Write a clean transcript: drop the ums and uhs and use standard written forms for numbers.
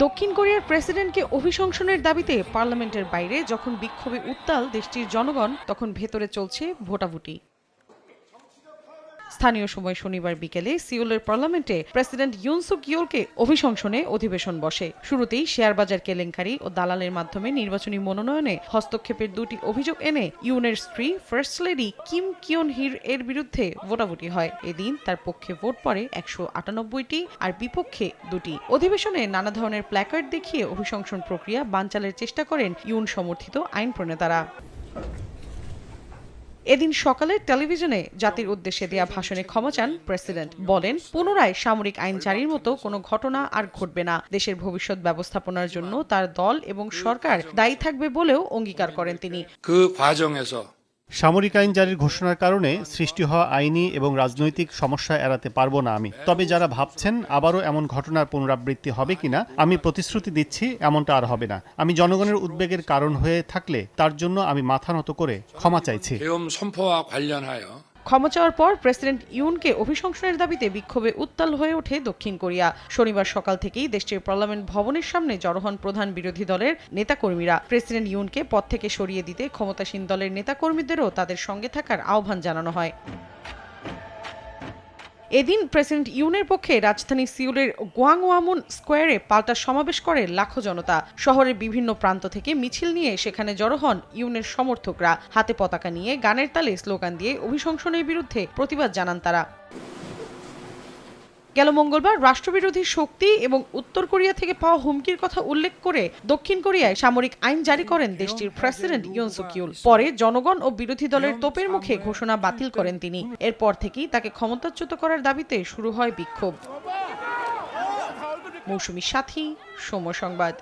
দক্ষিণ কোরিয়ার প্রেসিডেন্টকে অভিশংসনের দাবিতে পার্লামেন্টের বাইরে যখন বিক্ষোভে উত্তাল দেশটির জনগণ, তখন ভেতরে চলছে ভোটাভুটি। স্থানীয় সময় শনিবার বিকেলে সিউলের পার্লামেন্টে প্রেসিডেন্ট ইউন সুক ইয়োলকে অভিশংসনে অধিবেশন বসে। শুরুতেই শেয়ারবাজার কেলেঙ্কারি ও দালালের মাধ্যমে নির্বাচনী মনোনয়নে হস্তক্ষেপের দুটি অভিযোগ এনে ইউনের স্ত্রী ফার্স্ট লেডি কিম কিয়ন হির এর বিরুদ্ধে ভোটাভুটি হয়। এদিন তার পক্ষে ভোট পড়ে 198টি আর বিপক্ষে 2টি। অধিবেশনে নানা ধরনের প্ল্যাকার্ড দেখিয়ে অভিশংসন প্রক্রিয়া বানচালের চেষ্টা করেন ইউন সমর্থিত আইন প্রণেতারা। এদিন সকালে টেলিভিশনে জাতির উদ্দেশ্যে দেয়া ভাষণে ক্ষমা চান প্রেসিডেন্ট। বলেন, পুনরায় সামরিক আইন জারির মতো কোনো ঘটনা আর ঘটবে না। দেশের ভবিষ্যৎ ব্যবস্থাপনার জন্য তার দল এবং সরকার দায়ী থাকবে বলেও অঙ্গীকার করেন তিনি। সামরিক আইন জারির ঘোষণার কারণে সৃষ্টি হওয়া আইনি এবং রাজনৈতিক সমস্যা এড়াতে পারবো না আমি। তবে যারা ভাবছেন আবারও এমন ঘটনার পুনরাবৃত্তি হবে কিনা, আমি প্রতিশ্রুতি দিচ্ছি এমনটা আর হবে না। আমি জনগণের উদ্বেগের কারণ হয়ে থাকলে তার জন্য আমি মাথা নত করে ক্ষমা চাইছি। ক্ষমা চাওয়ার পর প্রেসিডেন্ট ইউনকে অভিশংসনের দাবিতে বিক্ষোভে উত্তাল হয়ে ওঠে দক্ষিণ কোরিয়া। শনিবার সকাল থেকেই দেশটির পার্লামেন্ট ভবনের সামনে জড়ো হন প্রধান বিরোধী দলের নেতাকর্মীরা। প্রেসিডেন্ট ইউনকে পদ থেকে সরিয়ে দিতে ক্ষমতাসীন দলের নেতাকর্মীদেরও তাদের সঙ্গে থাকার আহ্বান জানানো হয়। এদিন প্রেসিডেন্ট ইউনের পক্ষে রাজধানী সিউলের গোয়াংওয়ামুন স্কোয়ারে পাল্টা সমাবেশ করে লাখো জনতা। শহরের বিভিন্ন প্রান্ত থেকে মিছিল নিয়ে সেখানে জড়ো হন ইউনের সমর্থকরা। হাতে পতাকা নিয়ে গানের তালে স্লোগান দিয়ে অভিশংসনের বিরুদ্ধে প্রতিবাদ জানান তারা। গেল মঙ্গলবার রাষ্ট্রবিরোধী শক্তি এবং উত্তর কোরিয়া থেকে পাওয়া হুমকির কথা উল্লেখ করে দক্ষিণ কোরিয়ায় সামরিক আইন জারি করেন দেশটির প্রেসিডেন্ট ইউন সুক ইয়োল। পরে জনগণ ও বিরোধী দলের তোপের মুখে ঘোষণা বাতিল করেন তিনি। এরপর থেকেই তাকে ক্ষমতাচ্যুত করার দাবিতে শুরু হয় বিক্ষোভ। মৌসুমী সাথী, সময় সংবাদ।